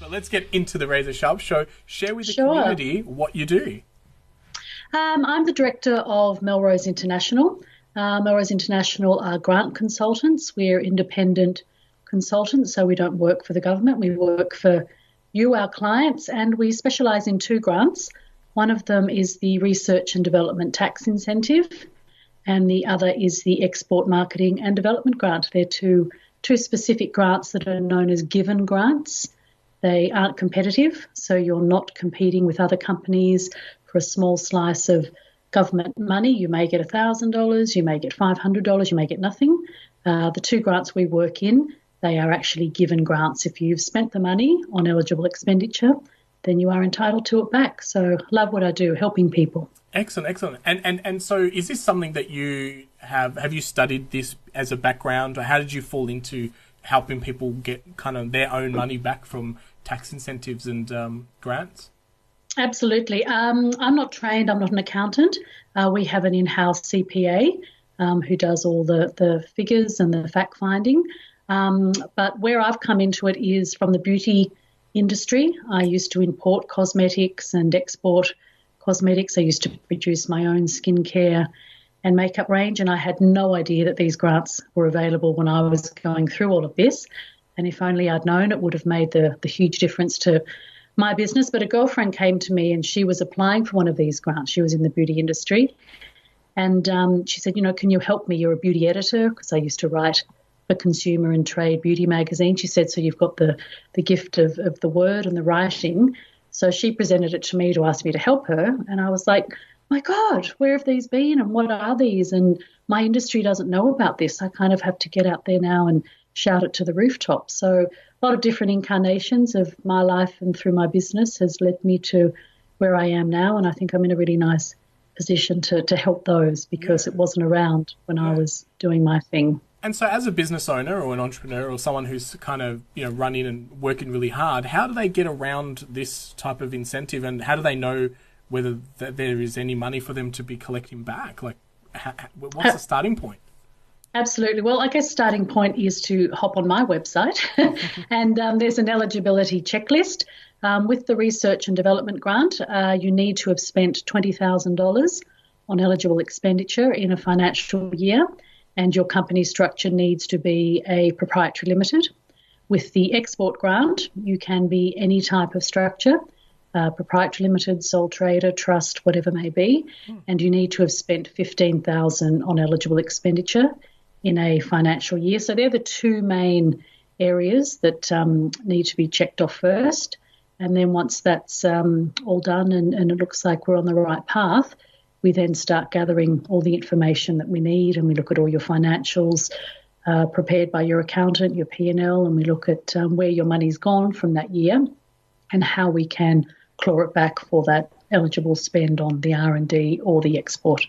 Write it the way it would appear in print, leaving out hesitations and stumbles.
let's get into the Razor Sharp show. Share with the Sure. community what you do. I'm the director of Melrose International. Melrose International are grant consultants. We're independent consultants, so we don't work for the government. We work for you, our clients, and we specialise in two grants. One of them is the Research and Development Tax Incentive, and the other is the Export Marketing and Development Grant. They're two specific grants that are known as given grants. They aren't competitive, so you're not competing with other companies for a small slice of government money. You may get $1,000, you may get $500, you may get nothing. The two grants we work in, they are actually given grants. If you've spent the money on eligible expenditure, then you are entitled to it back. So love what I do, helping people. Excellent. And so is this something that you have you studied this as a background, or how did you fall into helping people get kind of their own money back from tax incentives and grants? Absolutely. I'm not trained. I'm not an accountant. We have an in-house CPA who does all the figures and the fact-finding. But where I've come into it is from the beauty industry. I used to import cosmetics and export cosmetics. I used to produce my own skincare and makeup range, and I had no idea that these grants were available when I was going through all of this. And if only I'd known, it would have made the huge difference to my business. But a girlfriend came to me and she was applying for one of these grants. She was in the beauty industry. And she said, can you help me? You're a beauty editor, because I used to write for consumer and trade beauty magazine. She said, so you've got the gift of the word and the writing. So she presented it to me to ask me to help her. And I was like, my God, where have these been and what are these? And my industry doesn't know about this. I kind of have to get out there now and shout it to the rooftop. So a lot of different incarnations of my life and through my business has led me to where I am now. And I think I'm in a really nice position to help those, because it wasn't around when I was doing my thing. And so as a business owner or an entrepreneur or someone who's kind of, running and working really hard, how do they get around this type of incentive, and how do they know whether there is any money for them to be collecting back? Like, what's the starting point? Absolutely. Well, I guess starting point is to hop on my website and there's an eligibility checklist. With the Research and Development Grant, you need to have spent $20,000 on eligible expenditure in a financial year, and your company structure needs to be a proprietary limited. With the Export Grant, you can be any type of structure, proprietary limited, sole trader, trust, whatever may be, and you need to have spent $15,000 on eligible expenditure in a financial year. So they're the two main areas that need to be checked off first. And then once that's all done and it looks like we're on the right path, we then start gathering all the information that we need, and we look at all your financials prepared by your accountant, your P&L, and we look at where your money's gone from that year and how we can claw it back for that eligible spend on the R&D or the export.